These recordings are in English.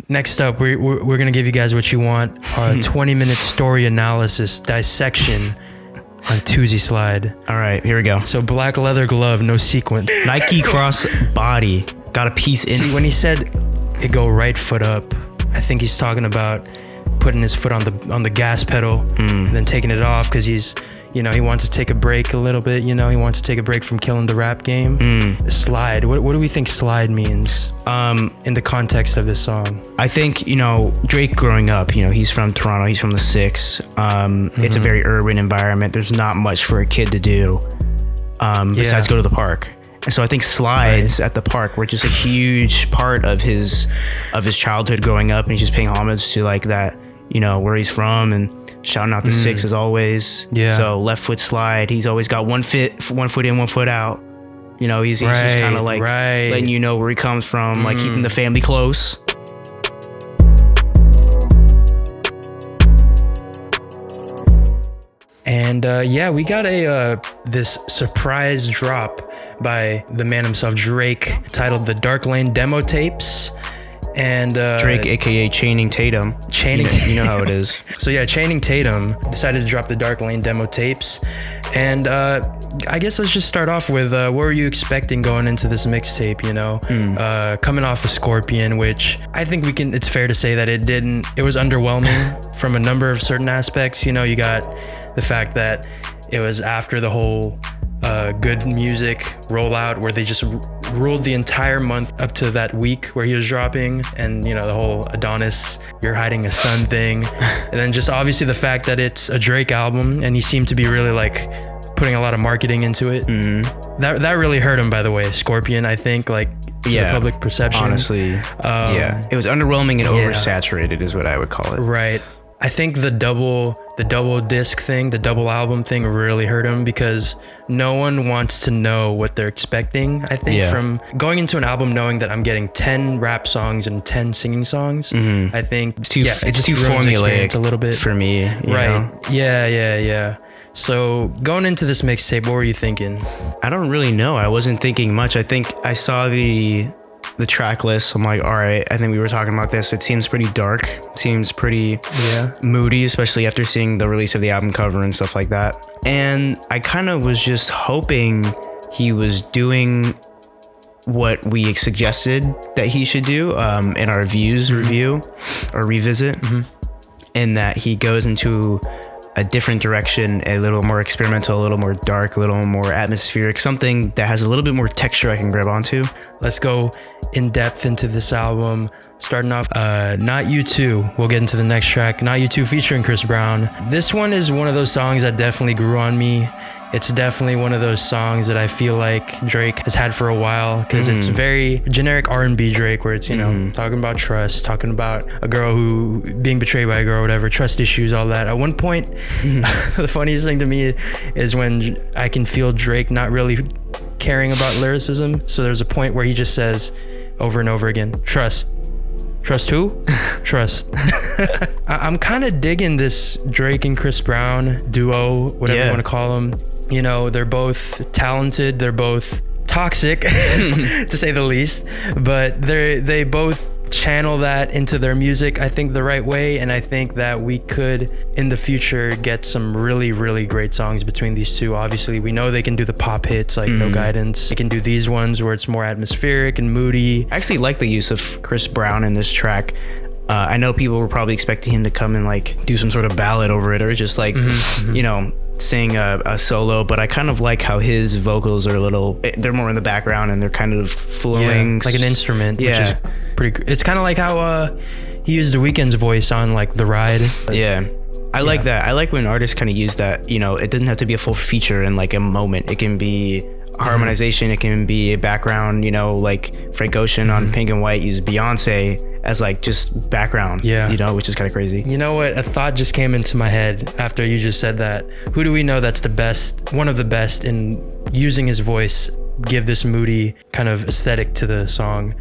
Next up, we're going to give you guys what you want. A 20-minute story analysis dissection on Tuesday Slide. All right, here we go. So black leather glove, no sequence. Nike cross body. Got a piece in. See, when he said it go right foot up, I think he's talking about putting his foot on the gas pedal and then taking it off because he's, he wants to take a break a little bit. He wants to take a break from killing the rap game. Slide. What do we think slide means in the context of this song? I think, Drake growing up, he's from Toronto. He's from the 6. It's a very urban environment. There's not much for a kid to do besides go to the park. And so I think slides at the park were just a huge part of his childhood growing up. And he's just paying homage to like that, where he's from and shouting out the 6 as always. Yeah. So left foot slide. He's always got one foot in, 1 foot out. He's just kind of like letting you know where he comes from, like keeping the family close. And we got this surprise drop by the man himself, Drake, titled "The Dark Lane Demo Tapes." And Drake, aka Channing Tatum. You know how it is. So yeah, Channing Tatum decided to drop the Dark Lane Demo Tapes. And I guess let's just start off with what were you expecting going into this mixtape, coming off of Scorpion, which I think it's fair to say that it was underwhelming from a number of certain aspects. You got the fact that it was after the whole Good Music rollout where they just ruled the entire month up to that week where he was dropping, and the whole Adonis, you're hiding a son thing. And then just obviously the fact that it's a Drake album and he seemed to be really like putting a lot of marketing into it. That really hurt him, by the way. Scorpion, I think, like to the public perception. Honestly, it was underwhelming and oversaturated is what I would call it. Right. I think the double disc thing, the double album thing really hurt him because no one wants to know what they're expecting. I think from going into an album knowing that I'm getting 10 rap songs and 10 singing songs, I think it's too formulaic a little bit for me. Right. Yeah. So going into this mixtape, what were you thinking? I don't really know. I wasn't thinking much. I think I saw the track list. I'm like, all right, I think we were talking about this. It seems pretty dark. Seems pretty moody, especially after seeing the release of the album cover and stuff like that. And I kind of was just hoping he was doing what we suggested that he should do in our Views review or revisit, and that he goes into a different direction, a little more experimental, a little more dark, a little more atmospheric, something that has a little bit more texture I can grab onto. Let's go in depth into this album, starting off Not You Too. We'll get into the next track, Not You Too featuring Chris Brown. This one is one of those songs that definitely grew on me. It's definitely one of those songs that I feel like Drake has had for a while because it's very generic R&B Drake, where it's, talking about trust, talking about a girl who being betrayed by a girl, whatever, trust issues, all that. At one point, the funniest thing to me is when I can feel Drake not really caring about lyricism. So there's a point where he just says over and over again, trust. Trust who? Trust. I'm kind of digging this Drake and Chris Brown duo, whatever you want to call them. They're both talented. They're both toxic, to say the least. But they both channel that into their music, I think, the right way. And I think that we could, in the future, get some really, really great songs between these two. Obviously, we know they can do the pop hits like No Guidance. They can do these ones where it's more atmospheric and moody. I actually like the use of Chris Brown in this track. I know people were probably expecting him to come and like do some sort of ballad over it, or just like, sing a solo, but I kind of like how his vocals are they're more in the background and they're kind of flowing. Like an instrument, which is pretty It's kind of like how he used The Weeknd's voice on like The Ride. I like that. I like when artists kind of use that, it doesn't have to be a full feature in like a moment. It can be harmonization, it can be a background, like Frank Ocean on Pink and White used Beyonce as like just background, which is kind of crazy. You know what? A thought just came into my head after you just said that. Who do we know that's the best, one of the best in using his voice, give this moody kind of aesthetic to the song?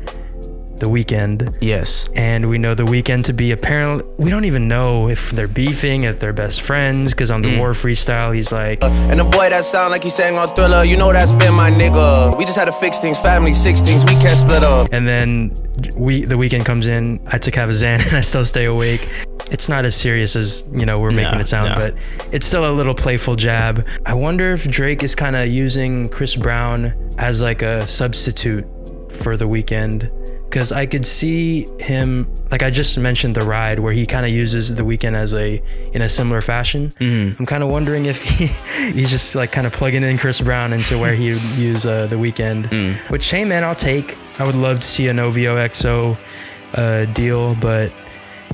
The Weeknd. Yes. And we know The Weeknd to be apparently, we don't even know if they're beefing, if they're best friends, because on the War freestyle, he's like, and the boy that sound like he sang on Thriller, you know that's been my nigga. We just had to fix things, family, 6 things, we can't split up. and then The Weeknd comes in, I took half a Xan and I still stay awake. It's not as serious as, you know, we're making it sound, but it's still a little playful jab. I wonder if Drake is kind of using Chris Brown as like a substitute for The Weeknd. Because I could see him, like I just mentioned, The Ride, where he kind of uses The Weeknd as in a similar fashion. I'm kind of wondering if he's just like kind of plugging in Chris Brown into where he would use The Weeknd. Which, hey man, I'll take. I would love to see an OVO XO deal, but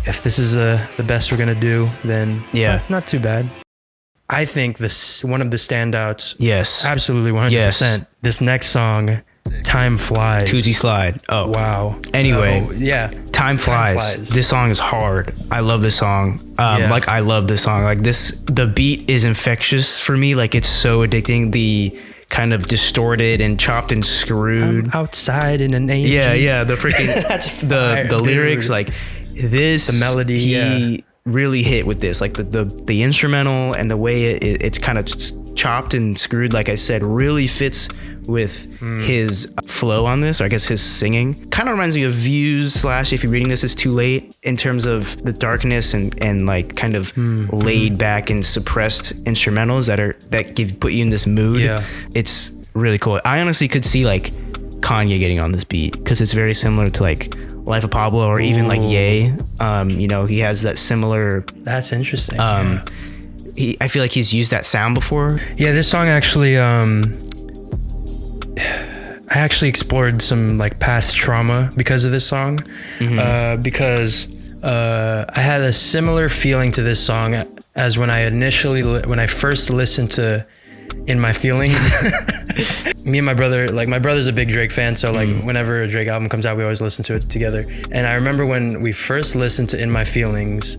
if this is the best we're gonna do, then yeah, not too bad. I think this one of the standouts. Yes, absolutely 100%. Yes. This next song. Time Flies. Tuesday Slide. Oh wow. Anyway, yeah. Time flies. This song is hard. I love this song. Like I love this song. Like this, the beat is infectious for me. Like it's so addicting. The kind of distorted and chopped and screwed. I'm outside in an angel. Yeah. The freaking That's fire, the lyrics, like this. The melody. He really hit with this. Like the instrumental and the way it's kind of chopped and screwed. Like I said, really fits with his flow on this, or I guess his singing. Kind of reminds me of Views / If You're Reading This It's Too Late, in terms of the darkness and like kind of laid back and suppressed instrumentals that put you in this mood. Yeah. It's really cool. I honestly could see like Kanye getting on this beat, because it's very similar to like Life of Pablo, or even like Ye. You know, he has that similar. That's interesting. I feel like he's used that sound before. Yeah, this song actually, I actually explored some like past trauma because of this song, because I had a similar feeling to this song as when I first listened to In My Feelings. Me and my brother, like my brother's a big Drake fan, so like whenever a Drake album comes out, we always listen to it together. And I remember when we first listened to In My Feelings,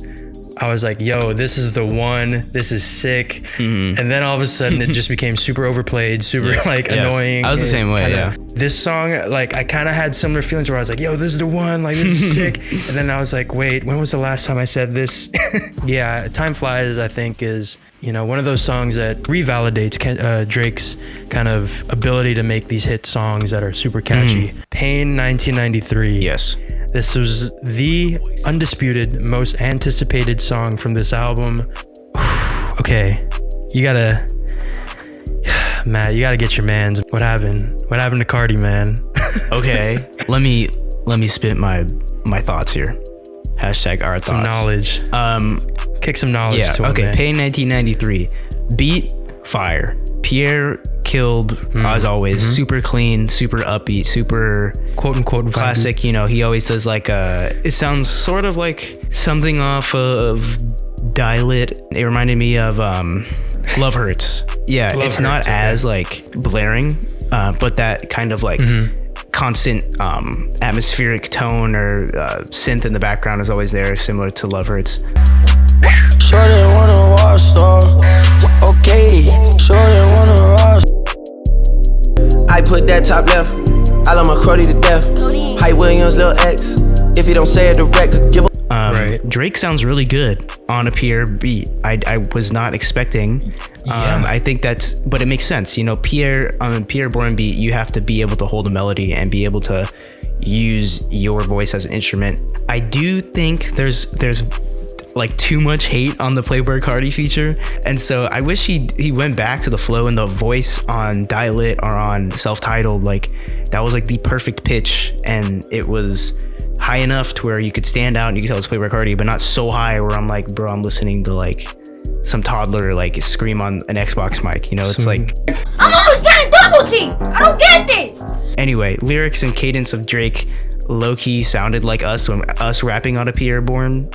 I was like, yo, this is the one, this is sick. And then all of a sudden it just became super overplayed, super annoying. I was the same way, This song, like I kind of had similar feelings where I was like, yo, this is the one, like this is sick. And then I was like, wait, when was the last time I said this? Yeah, Time Flies, I think is, you know, one of those songs that revalidates Drake's kind of ability to make these hit songs that are super catchy. Pain 1993. Yes. This was the undisputed most anticipated song from this album. Okay, Matt, you gotta get your mans. What happened? What happened to Cardi, man? Okay, let me spit my thoughts here. Hashtag OurThoughts. Some knowledge. Kick some knowledge to him, okay, man. Pain 1993. Beat, fire. Pierre killed, as always. Super clean, super upbeat, super quote unquote classic. vibey. You know, he always does like it sounds sort of like something off of Dial-It. It reminded me of Love Hurts. Yeah, Love it's not Hurts, okay. as like blaring, but that kind of like constant atmospheric tone or synth in the background is always there, similar to Love Hurts. Shorty wanna rock star. Okay, shorty wanna rock. I put that top left, I love my Crody to death. Hype Williams, Lil X. If you don't say it direct, give a Right. Drake sounds really good on a Pierre beat. I was not expecting. I think but it makes sense. You know, Pierre on a Pierre Bourne beat, you have to be able to hold a melody and be able to use your voice as an instrument. I do think there's like too much hate on the Playboy Cardi feature, and so I wish he went back to the flow and the voice on Dial-It or on Self-Titled. Like that was like the perfect pitch, and it was high enough to where you could stand out and you could tell it's Playboy Cardi, but not so high where I'm like, bro, I'm listening to like some toddler like scream on an Xbox mic. You know, it's like I'm always getting double teamed. I don't get this. Anyway, lyrics and cadence of Drake low-key sounded like us rapping on a Pierre Bourne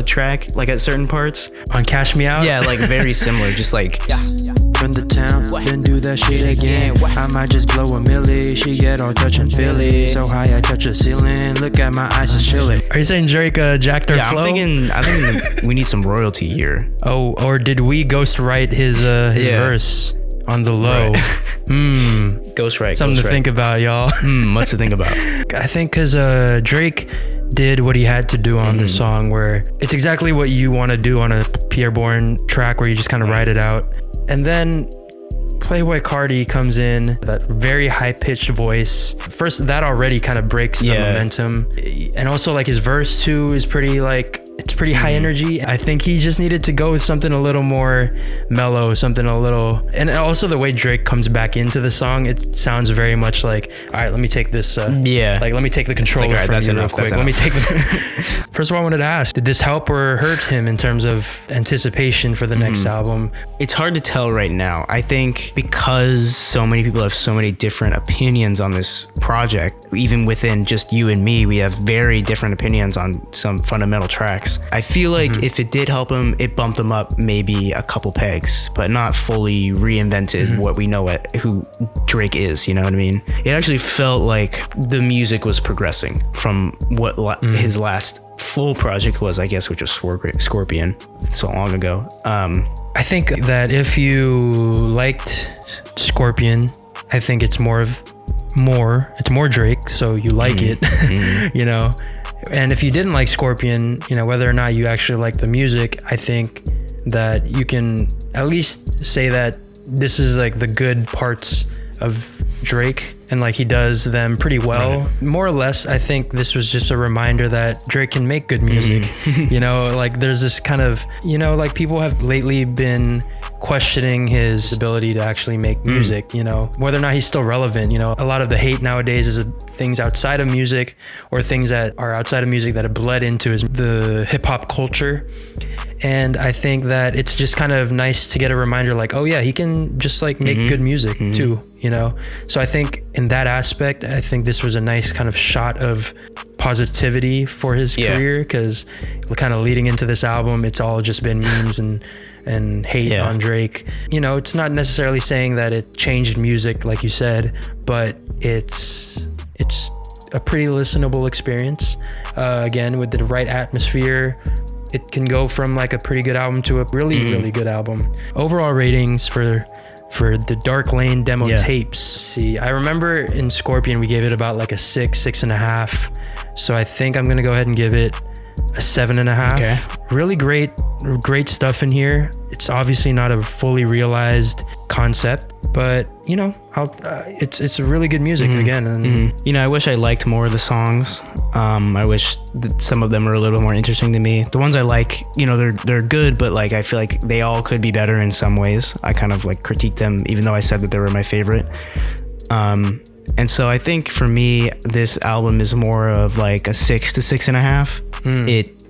track, like at certain parts On Cash Me Out? Yeah, like very similar, just like From the town, then do that shit again. I might just blow a milli. She get all touch and feely. So high I touch the ceiling. Look at my eyes is chilling. Are you saying Drake jacked our flow? I think we need some royalty here. Oh, or did we ghostwrite his verse? on the low. Ghostwrite. Something to think about, y'all. Much to think about. I think because Drake did what he had to do on this song, where it's exactly what you want to do on a Pierre Bourne track, where you just kind of write it out. And then Playboy Cardi comes in, that very high-pitched voice. First, that already kind of breaks the momentum. And also, like, his verse too is pretty, like, it's pretty high energy. I think he just needed to go with something a little more mellow, something a little, and also the way Drake comes back into the song, it sounds very much like, all right, let me take this, like, let me take the controller from you real quick. Let me take First of all, I wanted to ask, did this help or hurt him in terms of anticipation for the next album? It's hard to tell right now. I think because so many people have so many different opinions on this project, even within just you and me, we have very different opinions on some fundamental tracks. I feel like if it did help him, it bumped him up maybe a couple pegs, but not fully reinvented what we know who Drake is, you know what I mean? It actually felt like the music was progressing from what his last full project was, I guess, which was Scorpion, so long ago. I think that if you liked Scorpion, I think it's more Drake, so you like it, you know. And if you didn't like Scorpion, you know, whether or not you actually like the music, I think that you can at least say that this is like the good parts of Drake, and like he does them pretty well. More or less, I think this was just a reminder that Drake can make good music. You know, like there's this kind of, you know, like people have lately been questioning his ability to actually make music, you know, whether or not he's still relevant. You know, a lot of the hate nowadays is things outside of music, or things that are outside of music that have bled into the hip hop culture. And I think that it's just kind of nice to get a reminder, like, oh yeah, he can just like make good music too, you know? So I think in that aspect, I think this was a nice kind of shot of positivity for his career, because kind of leading into this album, it's all just been memes and hate on Drake. You know, it's not necessarily saying that it changed music, like you said, but it's a pretty listenable experience. Again, with the right atmosphere, it can go from like a pretty good album to a really good album. Overall ratings for the Dark Lane demo tapes. See, I remember in Scorpion we gave it about like a 6.5. So I think I'm gonna go ahead and give it a 7.5. Okay. Really great stuff in here. It's obviously not a fully realized concept, but you know, it's a really good music again. And you know, I wish I liked more of the songs. I wish that some of them are a little more interesting to me. The ones I like, you know, they're good, but like I feel like they all could be better in some ways. I kind of like critique them, even though I said that they were my favorite. And so I think for me, this album is more of like a 6 to 6.5.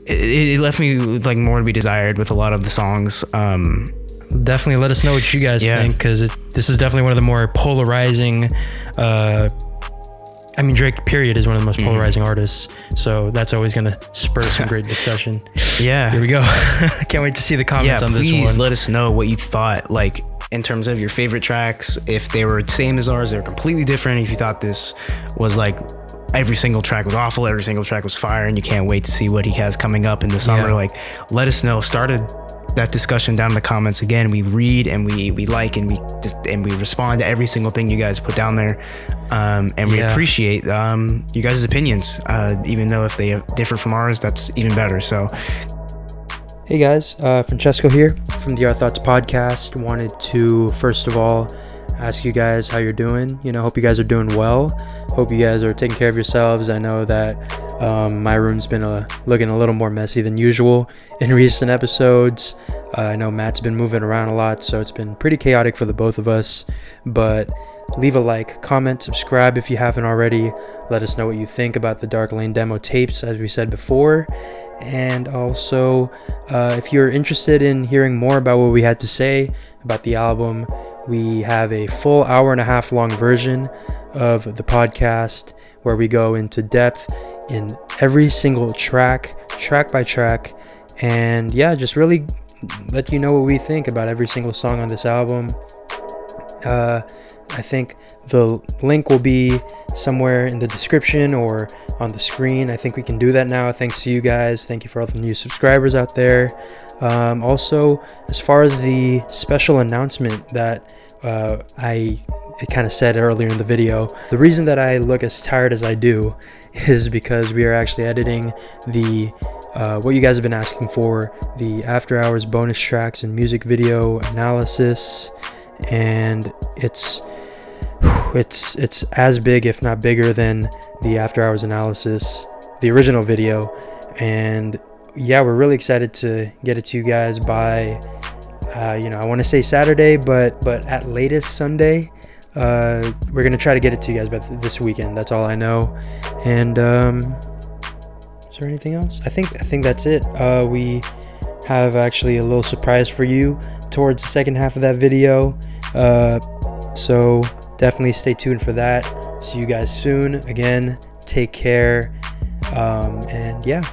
It left me with like more to be desired with a lot of the songs. Definitely let us know what you guys think, because this is definitely one of the more polarizing. I mean, Drake, period, is one of the most polarizing artists. So that's always going to spur some great discussion. Here we go. I can't wait to see the comments on this one. Please let us know what you thought, like in terms of your favorite tracks, if they were the same as ours, they're completely different. If you thought this was like every single track was awful, every single track was fire, and you can't wait to see what he has coming up in the summer, like let us know. Started that discussion down in the comments. Again, we read and we like and we respond to every single thing you guys put down there, and we appreciate you guys' opinions, even though if they differ from ours, that's even better. So hey guys, Francesco here from the OurThoughts podcast. Wanted to first of all ask you guys how you're doing. You know, hope you guys are doing well. Hope you guys are taking care of yourselves. I know that my room's been looking a little more messy than usual in recent episodes. I know Matt's been moving around a lot, so it's been pretty chaotic for the both of us. But leave a like, comment, subscribe if you haven't already. Let us know what you think about the Dark Lane demo tapes, as we said before. And also, if you're interested in hearing more about what we had to say about the album, we have a full hour-and-a-half long version of the podcast where we go into depth in every single track by track, and just really let you know what we think about every single song on this album. I think the link will be somewhere in the description or on the screen. I think we can do that now, thanks to you guys. Thank you for all the new subscribers out there. Also, as far as the special announcement that I kind of said earlier in the video, the reason that I look as tired as I do is because we are actually editing the what you guys have been asking for, the after hours bonus tracks and music video analysis, and it's as big, if not bigger, than the after hours analysis, the original video. And yeah, we're really excited to get it to you guys by I want to say Saturday, but at latest Sunday. We're gonna try to get it to you guys by this weekend. That's all I know. And is there anything else? I think that's it. We have actually a little surprise for you towards the second half of that video, so definitely stay tuned for that. See you guys soon. Again, take care, and yeah,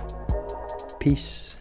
peace.